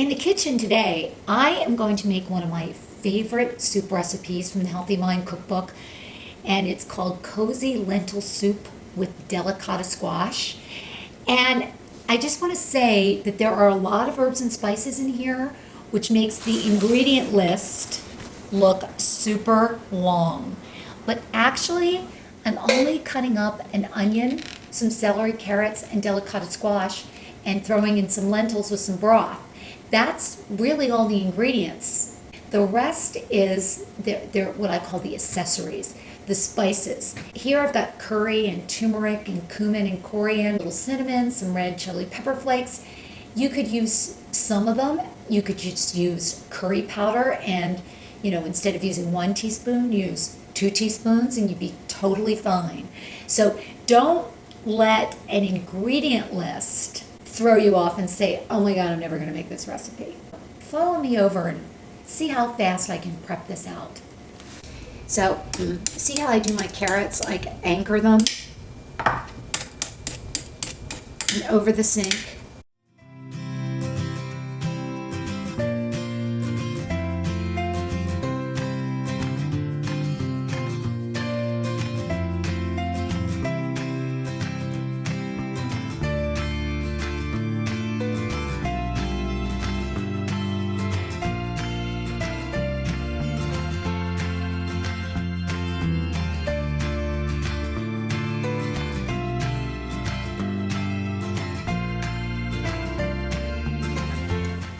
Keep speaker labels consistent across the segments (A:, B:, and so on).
A: In the kitchen today, I am going to make one of my favorite soup recipes from the Healthy Mind cookbook, and it's called Cozy Lentil Soup with Delicata Squash. And I just want to say that there are a lot of herbs and spices in here, which makes the ingredient list look super long. But actually, I'm only cutting up an onion, some celery, carrots, and delicata squash, and throwing in some lentils with some broth. That's really all the ingredients. The rest is they're what I call the accessories, the spices. Here I've got curry and turmeric and cumin and coriander, little cinnamon, some red chili pepper flakes. You could use some of them. You could just use curry powder and, instead of using 1 teaspoon, use 2 teaspoons and you'd be totally fine. So don't let an ingredient list throw you off and say, oh my God, I'm never going to make this recipe. Follow me over and see how fast I can prep this out. So, see how I do my carrots? I anchor them and over the sink.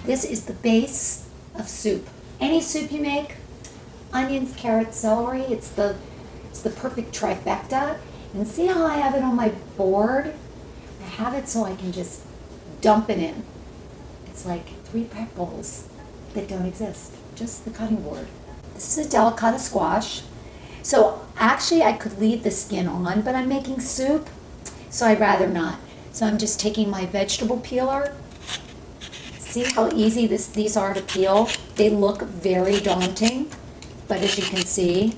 A: This is the base of soup. Any soup you make, onions, carrots, celery, it's the perfect trifecta. And see how I have it on my board? I have it so I can just dump it in. It's like 3 prep bowls that don't exist, just the cutting board. This is a delicata squash. So actually I could leave the skin on, but I'm making soup, so I'd rather not. So I'm just taking my vegetable peeler. See how easy these are to peel? They look very daunting, but as you can see,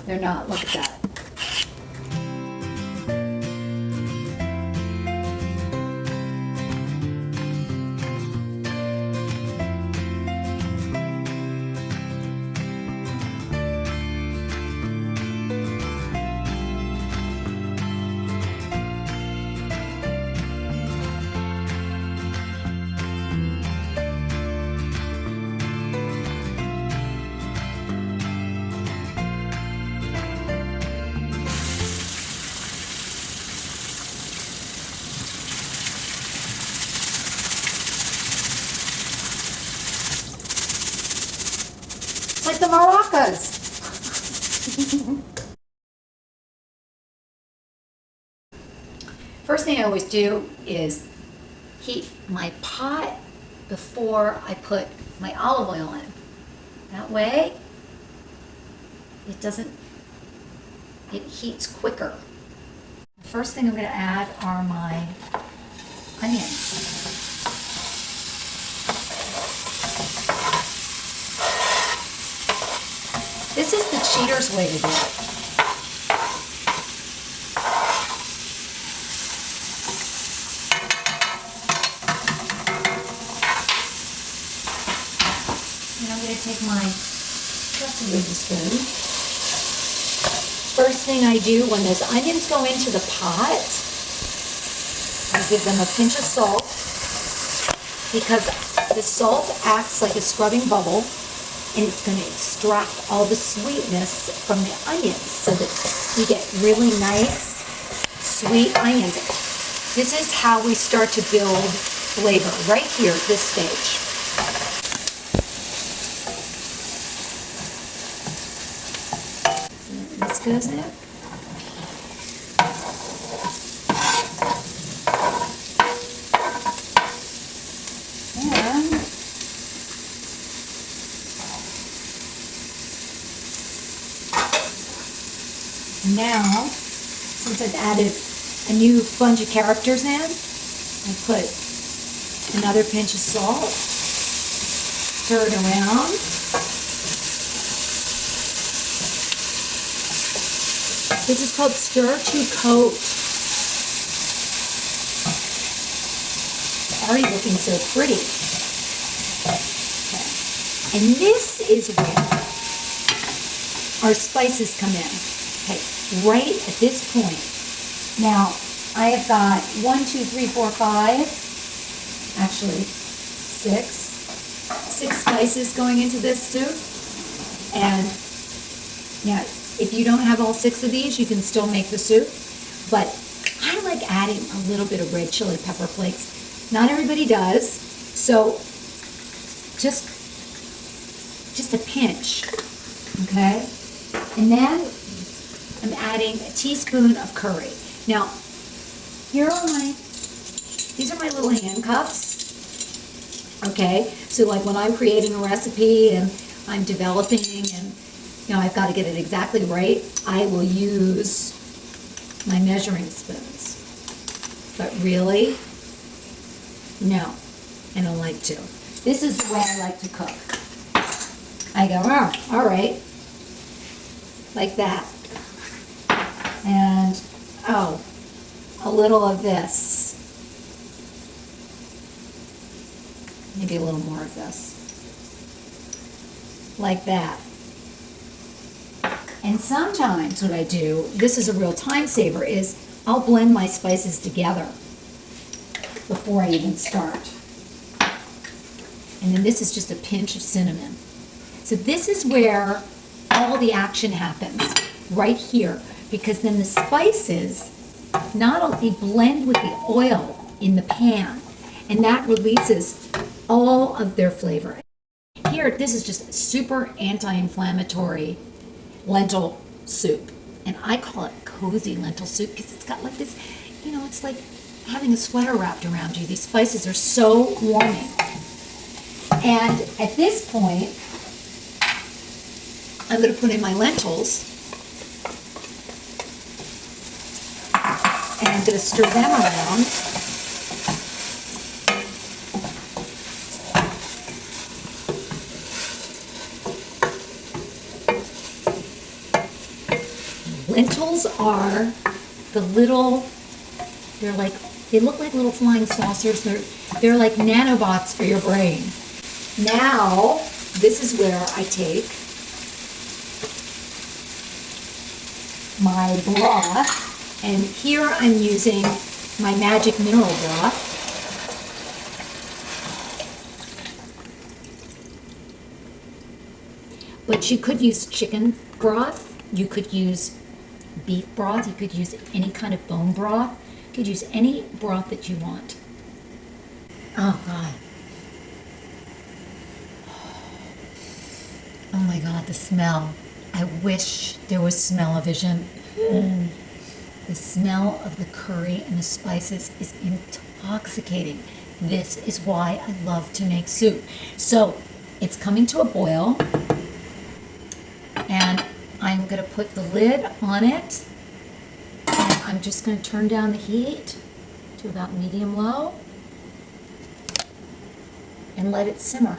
A: they're not. Look at that. Like the maracas. First thing I always do is heat my pot before I put my olive oil in. That way, it heats quicker. The first thing I'm going to add are my onions. This is the cheater's way to do it. And I'm going to take my trusty wooden spoon. First thing I do when those onions go into the pot, I give them a pinch of salt, because the salt acts like a scrubbing bubble, and it's going to extract all the sweetness from the onions so that you get really nice, sweet onions. This is how we start to build flavor, right here at this stage. This goes in. Now, since I've added a new bunch of characters in, I put another pinch of salt, stir it around. This is called stir to coat. It's already looking so pretty. And this is where our spices come in. Okay, right at this point. Now, I have got 1, 2, 3, 4, 5, actually 6 spices going into this soup. And now, if you don't have all 6 of these, you can still make the soup. But I like adding a little bit of red chili pepper flakes. Not everybody does, so just a pinch, okay? And then I'm adding a teaspoon of curry. Now, these are my little handcuffs, okay? So like when I'm creating a recipe and I'm developing and, I've got to get it exactly right, I will use my measuring spoons. But really, no, I don't like to. This is the way I like to cook. I go, oh, all right, like that. And, oh, a little of this. Maybe a little more of this. Like that. And sometimes what I do, this is a real time saver, is I'll blend my spices together before I even start. And then this is just a pinch of cinnamon. So this is where all the action happens, right here, because then the spices not only blend with the oil in the pan, and that releases all of their flavor. Here, this is just super anti-inflammatory lentil soup, and I call it cozy lentil soup because it's got like this, it's like having a sweater wrapped around you. These spices are so warming. And at this point, I'm going to put in my lentils, and I'm going to stir them around. Lentils are the little, they look like little flying saucers. They're like nanobots for your brain. Now, this is where I take my broth, and here I'm using my magic mineral broth. But you could use chicken broth, you could use beef broth, you could use any kind of bone broth, you could use any broth that you want. Oh God. Oh my God, the smell. I wish there was smell-o-vision. The smell of the curry and the spices is intoxicating. This is why I love to make soup. So it's coming to a boil, and I'm going to put the lid on it, and I'm just going to turn down the heat to about medium-low and let it simmer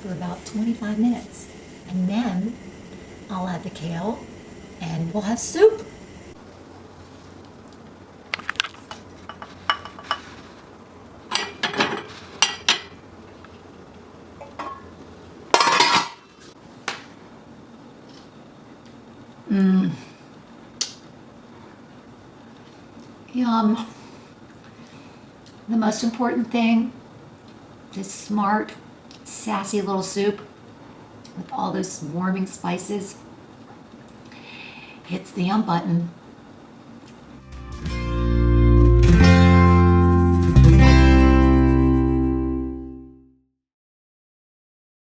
A: for about 25 minutes. And then I'll add the kale and we'll have soup. Yum. The most important thing, this smart, sassy little soup with all those warming spices, hits the yum button.